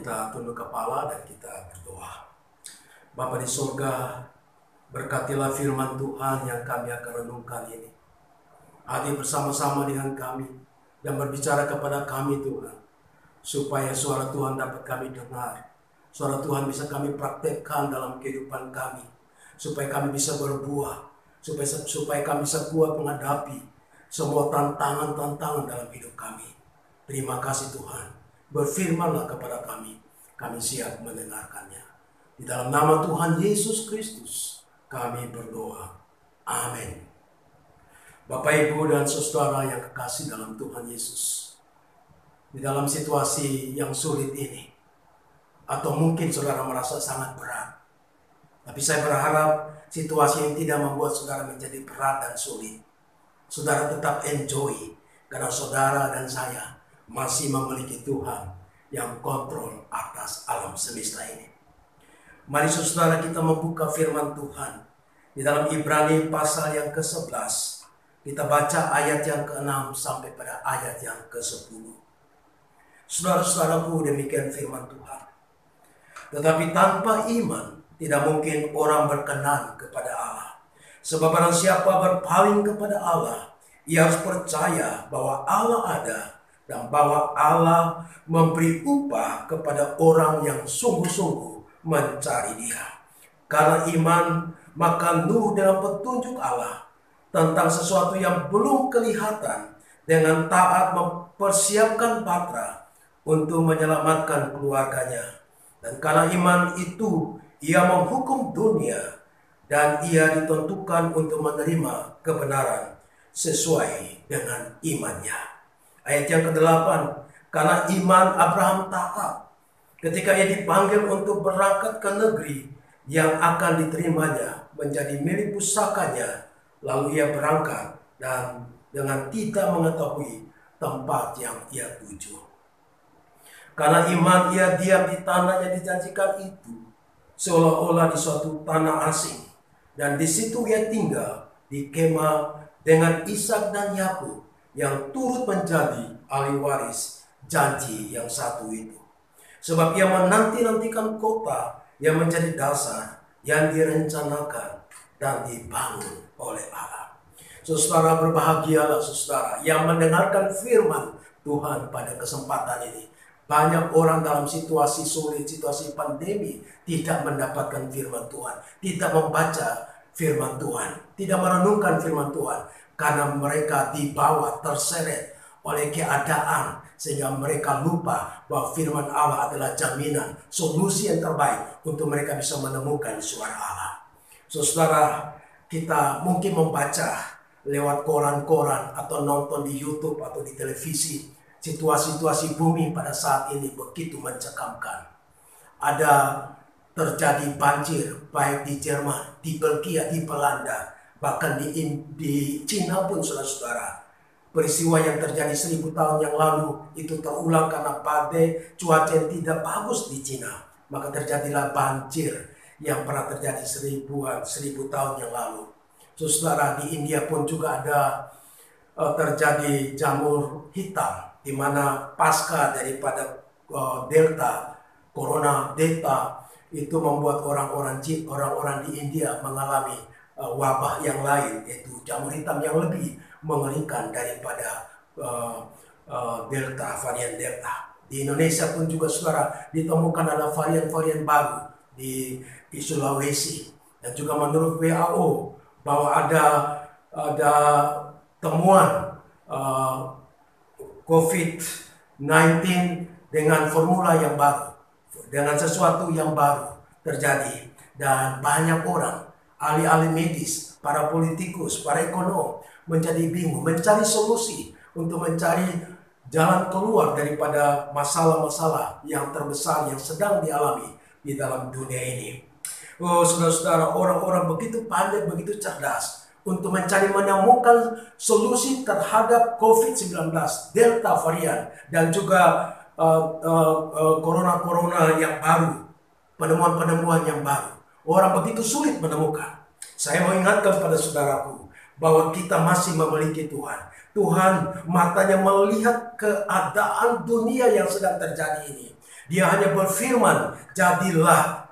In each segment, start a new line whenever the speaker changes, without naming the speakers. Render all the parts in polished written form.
Kita tunduk kepala dan kita berdoa. Bapa di surga, berkatilah firman Tuhan yang kami akan renungkan ini. Hadir bersama-sama dengan kami dan berbicara kepada kami Tuhan, supaya suara Tuhan dapat kami dengar. Suara Tuhan bisa kami praktekkan dalam kehidupan kami, supaya kami bisa berbuah, supaya kami bisa kuat menghadapi semua tantangan-tantangan dalam hidup kami. Terima kasih Tuhan. Berfirmanlah kepada kami siap mendengarkannya. Di dalam nama Tuhan Yesus Kristus kami berdoa. Amin. Bapak, Ibu, dan saudara yang kekasih dalam Tuhan Yesus, di dalam situasi yang sulit ini, atau mungkin saudara merasa sangat berat, tapi saya berharap situasi yang tidak membuat saudara menjadi berat dan sulit. Saudara tetap enjoy, karena saudara dan saya masih memiliki Tuhan yang kontrol atas alam semesta ini. Mari saudara kita membuka firman Tuhan di dalam Ibrani pasal yang ke-11. Kita baca ayat yang ke-6 sampai pada ayat yang ke-10. Saudara-saudaraku, demikian firman Tuhan. Tetapi tanpa iman tidak mungkin orang berkenan kepada Allah. Sebab barang siapa berpaling kepada Allah, ia harus percaya bahwa Allah ada dan bahwa Allah memberi upah kepada orang yang sungguh-sungguh mencari Dia. Karena iman, maka Nuh dalam petunjuk Allah tentang sesuatu yang belum kelihatan dengan taat mempersiapkan batra untuk menyelamatkan keluarganya. Dan karena iman itu ia menghukum dunia dan ia ditentukan untuk menerima kebenaran sesuai dengan imannya. Ayat yang ke-8, karena iman Abraham taat ketika ia dipanggil untuk berangkat ke negeri yang akan diterimanya menjadi milik pusakanya, lalu ia berangkat dan dengan tidak mengetahui tempat yang ia tuju. Karena iman ia diam di tanah yang dijanjikan itu, seolah-olah di suatu tanah asing, dan di situ ia tinggal di kemah dengan Ishak dan Yakub yang turut menjadi ahli waris janji yang satu itu. Sebab ia menanti-nantikan kota yang menjadi dasar yang direncanakan dan dibangun oleh Allah. Saudara, berbahagialah saudara yang mendengarkan firman Tuhan pada kesempatan ini. Banyak orang dalam situasi sulit, situasi pandemi tidak mendapatkan firman Tuhan, tidak membaca firman Tuhan, tidak merenungkan firman Tuhan, karena mereka dibawa terseret oleh keadaan sehingga mereka lupa bahwa firman Allah adalah jaminan, solusi yang terbaik untuk mereka bisa menemukan suara Allah. Saudara, kita mungkin membaca lewat koran-koran atau nonton di YouTube atau di televisi, situasi-situasi bumi pada saat ini begitu mencekamkan. Ada terjadi banjir baik di Jerman, di Belgia, di Belanda, bahkan di Cina pun saudara-saudara. Peristiwa yang terjadi 1000 tahun yang lalu itu terulang karena badai cuaca yang tidak bagus di Cina. Maka terjadilah banjir yang pernah terjadi 1000 tahun yang lalu. Saudara, di India pun juga ada terjadi jamur hitam, di mana pasca daripada corona delta itu membuat orang-orang di India mengalami wabah yang lain, yaitu jamur hitam yang lebih mengerikan daripada varian delta. Di Indonesia pun juga saudara ditemukan ada varian-varian baru di Sulawesi, dan juga menurut WHO bahwa ada temuan COVID-19 dengan formula yang baru, dengan sesuatu yang baru terjadi, dan banyak orang, ahli-ahli medis, para politikus, para ekonom menjadi bingung, mencari solusi untuk mencari jalan keluar daripada masalah-masalah yang terbesar yang sedang dialami di dalam dunia ini. Oh saudara-saudara, orang-orang begitu pandai, begitu cerdas untuk menemukan solusi terhadap COVID-19, Delta varian, dan juga corona yang baru, penemuan-penemuan yang baru. Orang begitu sulit menemukan. Saya mau ingatkan pada saudaraku bahwa kita masih memiliki Tuhan. Tuhan matanya melihat keadaan dunia yang sedang terjadi ini. Dia hanya berfirman, jadilah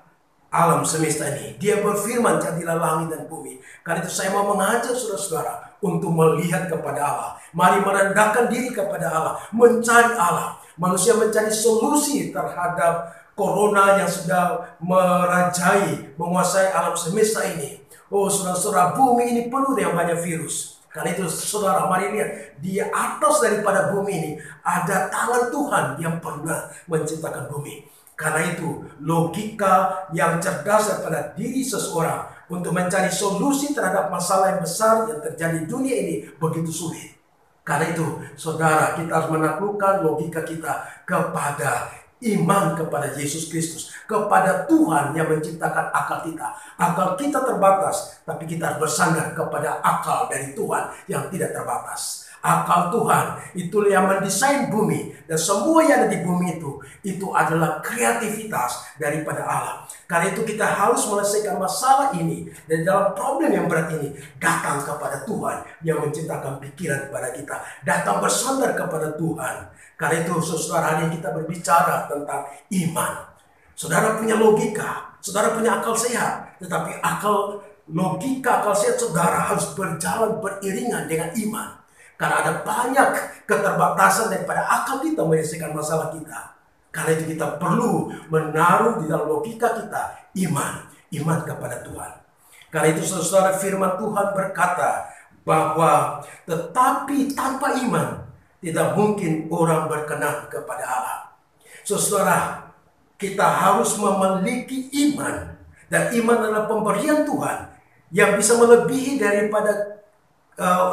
alam semesta ini. Dia berfirman, jadilah langit dan bumi. Karena itu saya mau mengajak saudara-saudara untuk melihat kepada Allah. Mari merendahkan diri kepada Allah, mencari Allah. Manusia mencari solusi terhadap corona yang sudah merajai, menguasai alam semesta ini. Oh saudara-saudara, bumi ini penuh dengan banyak virus. Karena itu saudara, mari lihat, di atas daripada bumi ini ada tangan Tuhan yang pernah menciptakan bumi. Karena itu logika yang cerdas daripada diri seseorang untuk mencari solusi terhadap masalah yang besar yang terjadi di dunia ini begitu sulit. Karena itu saudara, kita harus menaklukkan logika kita kepada iman kepada Yesus Kristus, kepada Tuhan yang menciptakan akal kita. Akal kita terbatas, tapi kita harus bersandar kepada akal dari Tuhan yang tidak terbatas. Akal Tuhan itulah yang mendesain bumi, dan semua yang ada di bumi itu adalah kreativitas daripada Allah. Karena itu kita harus menyelesaikan masalah ini, dan dalam problem yang berat ini datang kepada Tuhan yang menciptakan pikiran kepada kita, datang bersandar kepada Tuhan. Karena itu saudara, hari ini kita berbicara tentang iman. Saudara punya logika, saudara punya akal sehat, tetapi logika akal sehat saudara harus berjalan beriringan dengan iman. Karena ada banyak keterbatasan daripada akal kita menyelesaikan masalah kita. Karena itu kita perlu menaruh di dalam logika kita iman kepada Tuhan. Karena itu saudara, firman Tuhan berkata bahwa tetapi tanpa iman tidak mungkin orang berkenan kepada Allah. Saudara, kita harus memiliki iman, dan iman adalah pemberian Tuhan yang bisa melebihi daripada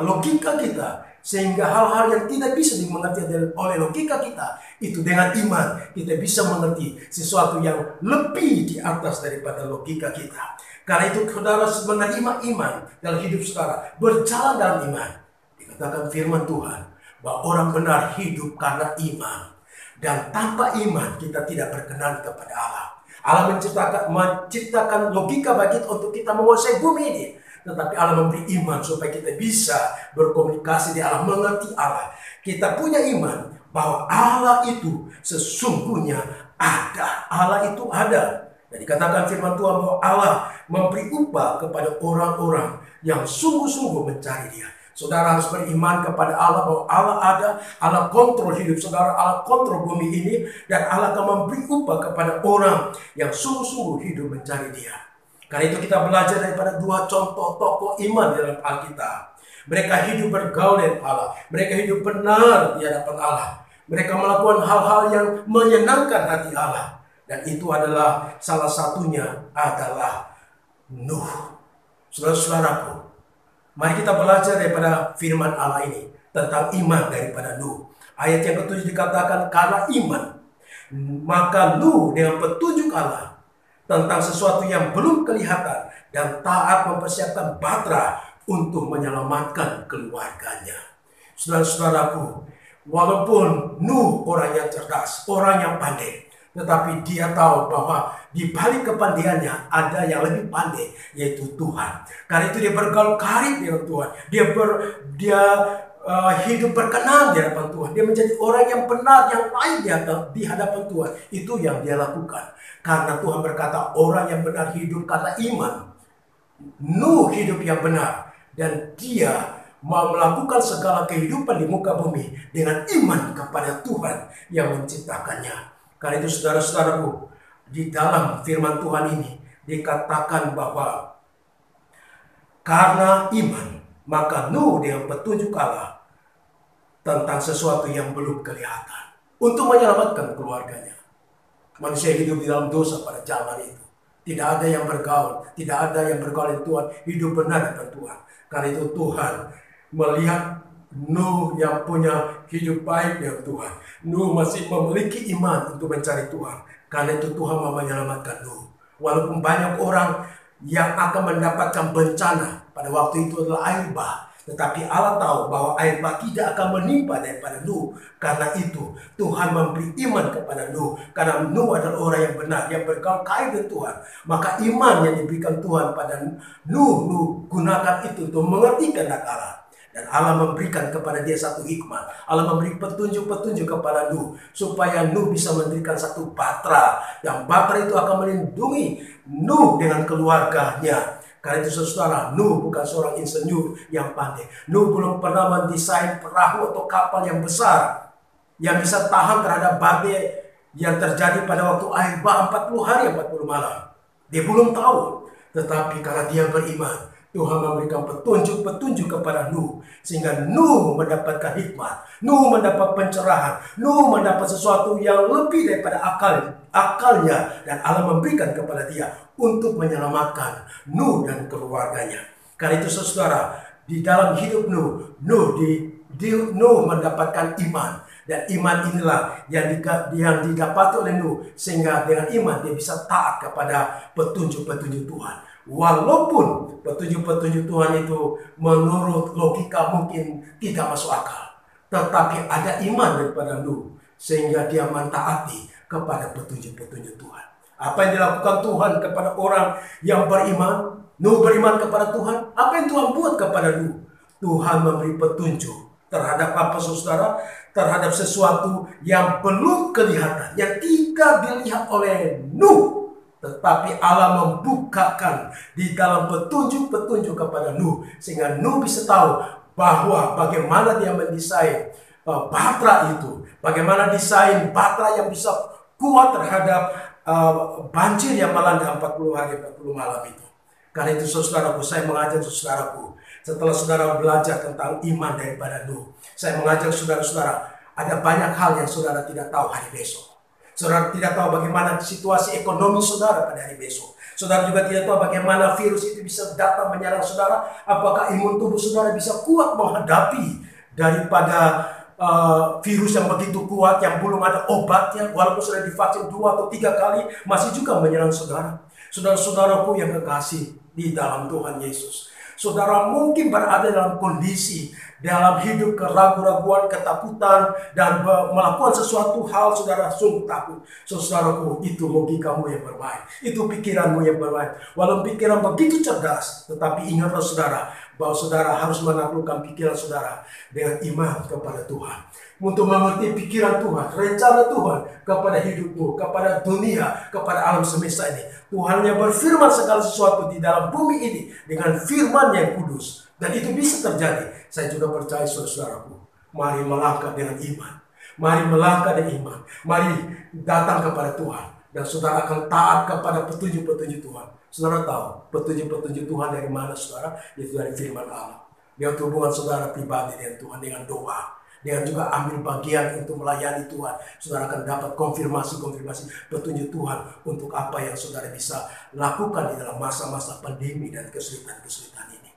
logika kita, sehingga hal-hal yang tidak bisa dimengerti oleh logika kita, itu dengan iman kita bisa mengerti sesuatu yang lebih di atas daripada logika kita. Karena itu saudara menerima iman dalam hidup saudara, berjalan dalam iman. Dikatakan firman Tuhan bahwa orang benar hidup karena iman, dan tanpa iman kita tidak berkenan kepada Allah. Allah menciptakan logika bagi kita untuk kita menguasai bumi ini, tetapi Allah memberi iman supaya kita bisa berkomunikasi di Allah, mengerti Allah. Kita punya iman bahwa Allah itu sesungguhnya ada. Allah itu ada. Dan dikatakan firman Tuhan bahwa Allah memberi upah kepada orang-orang yang sungguh-sungguh mencari Dia. Saudara harus beriman kepada Allah bahwa Allah ada, Allah kontrol hidup saudara, Allah kontrol bumi ini, dan Allah akan memberi upah kepada orang yang sungguh-sungguh hidup mencari Dia. Karena itu kita belajar daripada dua contoh tokoh iman dalam Alkitab. Mereka hidup bergaul dengan Allah, mereka hidup benar di hadapan Allah. Mereka melakukan hal-hal yang menyenangkan hati Allah, dan itu adalah salah satunya adalah Nuh. Saudara-saudaraku, mari kita belajar daripada firman Allah ini tentang iman daripada Nuh. Ayat yang ke-7 dikatakan, karena iman maka Nuh dengan petunjuk Allah tentang sesuatu yang belum kelihatan dan taat mempersiapkan batra untuk menyelamatkan keluarganya. Saudara-saudaraku, walaupun Nuh orang yang cerdas, orang yang pandai, tetapi dia tahu bahwa di balik kepandaiannya ada yang lebih pandai, yaitu Tuhan. Karena itu dia bergaul karib dengan Tuhan. Dia hidup berkenan di hadapan Tuhan. Dia menjadi orang yang benar, yang baik di hadapan Tuhan. Itu yang dia lakukan. Karena Tuhan berkata orang yang benar hidup karena iman. Nuh hidup yang benar, dan dia mau melakukan segala kehidupan di muka bumi dengan iman kepada Tuhan yang menciptakannya. Karena itu saudara-saudaraku, di dalam firman Tuhan ini dikatakan bahwa karena iman maka Nuh dengan petunjuk Allah tentang sesuatu yang belum kelihatan untuk menyelamatkan keluarganya. Manusia hidup di dalam dosa pada zaman itu. Tidak ada yang bergaul, tidak ada yang bergaul dengan Tuhan, hidup benar dengan Tuhan. Karena itu Tuhan melihat Nuh yang punya hidup baik dengan Tuhan. Nuh masih memiliki iman untuk mencari Tuhan. Karena itu Tuhan mau menyelamatkan Nuh. Walaupun banyak orang yang akan mendapatkan bencana pada waktu itu adalah air bah. Tetapi Allah tahu bahwa air bah tidak akan menimpa daripada Nuh. Karena itu Tuhan memberi iman kepada Nuh. Karena Nuh adalah orang yang benar, yang bergaul kait dengan Tuhan. Maka iman yang diberikan Tuhan pada Nuh gunakan itu untuk mengerti kehendak Allah. Dan Allah memberikan kepada dia satu hikmah. Allah memberi petunjuk-petunjuk kepada Nuh. Supaya Nuh bisa mendirikan satu batra. Dan batra itu akan melindungi Nuh dengan keluarganya. Karena itu saudara, Nuh bukan seorang insinyur yang pandai. Nuh belum pernah mendesain perahu atau kapal yang besar. Yang bisa tahan terhadap badai yang terjadi pada waktu akhir bah 40 hari 40 malam. Dia belum tahu. Tetapi karena dia beriman, Tuhan memberikan petunjuk-petunjuk kepada Nuh. Sehingga Nuh mendapatkan hikmah. Nuh mendapat pencerahan. Nuh mendapat sesuatu yang lebih daripada akalnya. Dan Allah memberikan kepada dia untuk menyelamatkan Nuh dan keluarganya. Karena itu saudara, di dalam hidup Nuh mendapatkan iman. Dan iman inilah yang didapati oleh Nuh. Sehingga dengan iman dia bisa taat kepada petunjuk-petunjuk Tuhan. Walaupun petunjuk-petunjuk Tuhan itu menurut logika mungkin tidak masuk akal. Tetapi ada iman daripada Nuh. Sehingga dia mentaati kepada petunjuk-petunjuk Tuhan. Apa yang dilakukan Tuhan kepada orang yang beriman? Nuh beriman kepada Tuhan. Apa yang Tuhan buat kepada Nuh? Tuhan memberi petunjuk terhadap apa saudara? Terhadap sesuatu yang belum kelihatan. Yang tidak dilihat oleh Nuh. Tetapi Allah membukakan di dalam petunjuk-petunjuk kepada Nuh. Sehingga Nuh bisa tahu bahwa bagaimana dia mendesain batra itu. Bagaimana desain batra yang bisa kuat terhadap banjir yang melanda 40 hari 40 malam itu. Karena itu saudaraku, saya mengajak saudaraku. Setelah saudara belajar tentang iman daripada Nuh, saya mengajak saudara-saudara, ada banyak hal yang saudara tidak tahu hari besok. Saudara tidak tahu bagaimana situasi ekonomi saudara pada hari besok. Saudara juga tidak tahu bagaimana virus itu bisa datang menyerang saudara. Apakah imun tubuh saudara bisa kuat menghadapi daripada virus yang begitu kuat yang belum ada obatnya. Walaupun sudah divaksin 2 atau 3 kali masih juga menyerang saudara. Saudara-saudaraku yang kekasih di dalam Tuhan Yesus. Saudara mungkin berada dalam kondisi dalam hidup keraguan-raguan, ketakutan, dan melakukan sesuatu hal saudara sungguh takut. Saudaraku, itu logikamu yang bermain. Itu pikiranmu yang bermain. Walau pikiran begitu cerdas, tetapi ingatlah saudara, bahwa saudara harus menaklukkan pikiran saudara dengan iman kepada Tuhan. Untuk mengerti pikiran Tuhan, rencana Tuhan kepada hidupmu, kepada dunia, kepada alam semesta ini. Tuhan yang berfirman segala sesuatu di dalam bumi ini dengan firman yang kudus. Dan itu bisa terjadi. Saya juga percaya saudara-saudaraku. Mari melangkah dengan iman. Mari melangkah dengan iman. Mari datang kepada Tuhan. Dan saudara akan taat kepada petunjuk-petunjuk Tuhan. Saudara tahu petunjuk-petunjuk Tuhan dari mana saudara? Itu dari firman Allah. Dengan hubungan saudara pribadi dengan Tuhan, dengan doa. Dengan juga ambil bagian untuk melayani Tuhan. Saudara akan dapat konfirmasi petunjuk Tuhan. Untuk apa yang saudara bisa lakukan di dalam masa-masa pandemi dan kesulitan-kesulitan ini.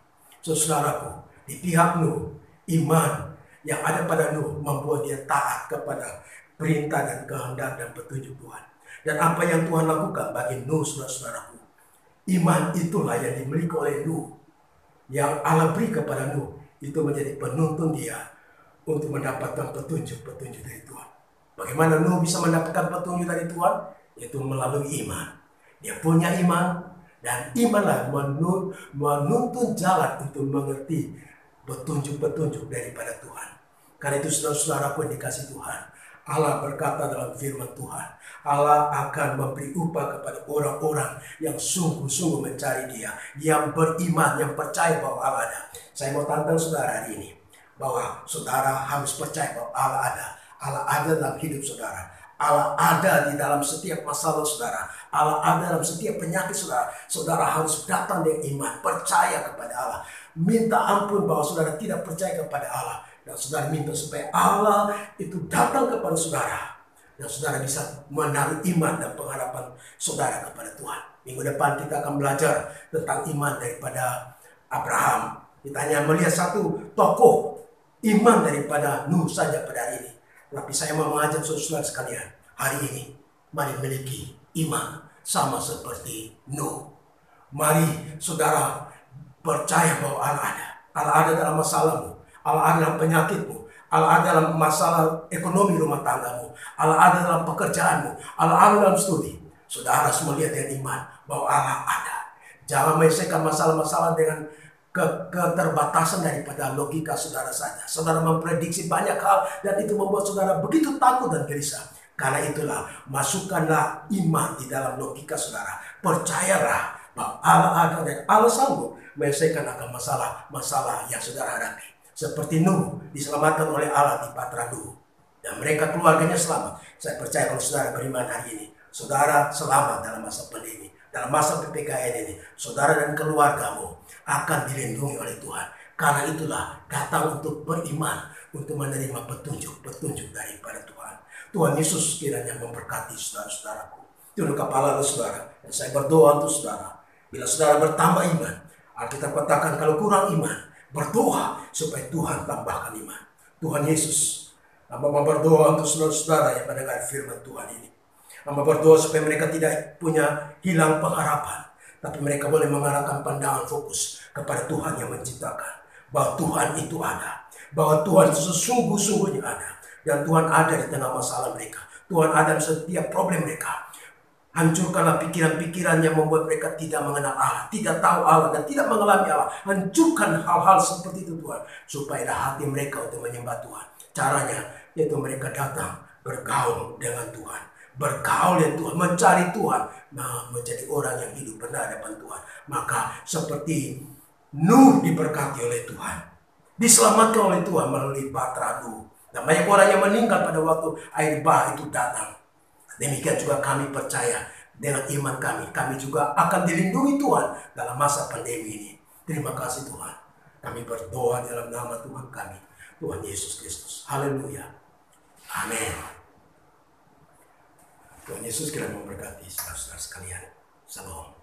Saudaraku, di pihak Nuh, iman yang ada pada Nuh membuat dia taat kepada perintah dan kehendak dan petunjuk Tuhan. Dan apa yang Tuhan lakukan bagi Nuh, saudara-saudaraku, iman itulah yang dimiliki oleh Nuh. Yang Allah beri kepada Nuh, itu menjadi penuntun dia untuk mendapatkan petunjuk-petunjuk dari Tuhan. Bagaimana Nuh bisa mendapatkan petunjuk dari Tuhan? Yaitu melalui iman. Dia punya iman. Dan imanlah menuntun jalan untuk mengerti petunjuk-petunjuk daripada Tuhan. Karena itu saudara-saudaraku yang dikasih Tuhan. Allah berkata dalam firman Tuhan. Allah akan memberi upah kepada orang-orang yang sungguh-sungguh mencari Dia. Yang beriman, yang percaya bahwa Allah ada. Saya mau tantang saudara hari ini. Bahwa saudara harus percaya bahwa Allah ada. Allah ada dalam hidup saudara. Allah ada di dalam setiap masalah saudara. Allah ada dalam setiap penyakit saudara. Saudara harus datang dengan iman. Percaya kepada Allah. Minta ampun bahwa saudara tidak percaya kepada Allah. Dan saudara minta supaya Allah itu datang kepada saudara. Dan saudara bisa menaruh iman dan pengharapan saudara kepada Tuhan. Minggu depan kita akan belajar tentang iman daripada Abraham. Kita hanya melihat satu tokoh iman daripada Nuh saja pada hari ini. Tapi saya mau mengajak saudara sekalian hari ini. Mari memiliki iman sama seperti Nuh. Mari saudara percaya bahwa Allah ada. Allah ada dalam masalahmu. Allah ada dalam penyakitmu. Allah ada dalam masalah ekonomi rumah tanggamu. Allah ada dalam pekerjaanmu. Allah ada dalam studi. Saudara harus melihat dengan iman bahwa Allah ada. Jangan menyelesaikan masalah-masalah dengan keterbatasan daripada logika saudara saja. Saudara memprediksi banyak hal dan itu membuat saudara begitu takut dan gelisah. Karena itulah, masukkanlah iman di dalam logika saudara. Percayalah bahwa Allah ada dan Allah sanggup menyelesaikan akan masalah yang saudara hadapi. Seperti Nuh diselamatkan oleh Allah di Batra Nuh. Dan mereka keluarganya selamat. Saya percaya kalau saudara beriman hari ini, saudara selamat dalam masa pandemi. Dalam masa PPKN ini, saudara dan keluargamu akan dilindungi oleh Tuhan. Karena itulah datang untuk beriman, untuk menerima petunjuk daripada Tuhan. Tuhan Yesus kiranya memberkati saudara-saudaraku. Tunduk kepala saudara. Dan saya berdoa untuk saudara. Bila saudara bertambah iman, Alkitab katakan kalau kurang iman, berdoa supaya Tuhan tambahkan iman. Tuhan Yesus, hamba berdoa untuk saudara-saudara yang mendengar firman Tuhan ini. Hamba berdoa supaya mereka tidak punya hilang pengharapan, tapi mereka boleh mengarahkan pandangan fokus kepada Tuhan yang menciptakan. Bahwa Tuhan itu ada. Bahwa Tuhan sesungguh-sungguhnya ada. Dan Tuhan ada di tengah masalah mereka. Tuhan ada di setiap problem mereka. Hancurkanlah pikiran-pikiran yang membuat mereka tidak mengenal Allah, tidak tahu Allah, dan tidak mengalami Allah. Hancurkan hal-hal seperti itu Tuhan. Supaya ada hati mereka untuk menyembah Tuhan. Caranya yaitu mereka datang bergaul dengan Tuhan. Bergaul dengan Tuhan, mencari Tuhan. Nah, menjadi orang yang hidup benar hadapan Tuhan. Maka seperti Nuh diberkati oleh Tuhan. Diselamatkan oleh Tuhan melalui Batra Nuh. Dan banyak orang yang meninggal pada waktu air bah itu datang. Demikian juga kami percaya dengan iman kami. Kami juga akan dilindungi Tuhan dalam masa pandemi ini. Terima kasih Tuhan. Kami berdoa dalam nama Tuhan kami, Tuhan Yesus Kristus. Haleluya. Amin. Tuhan Yesus kiranya memberkati saudara-saudara sekalian. Salam.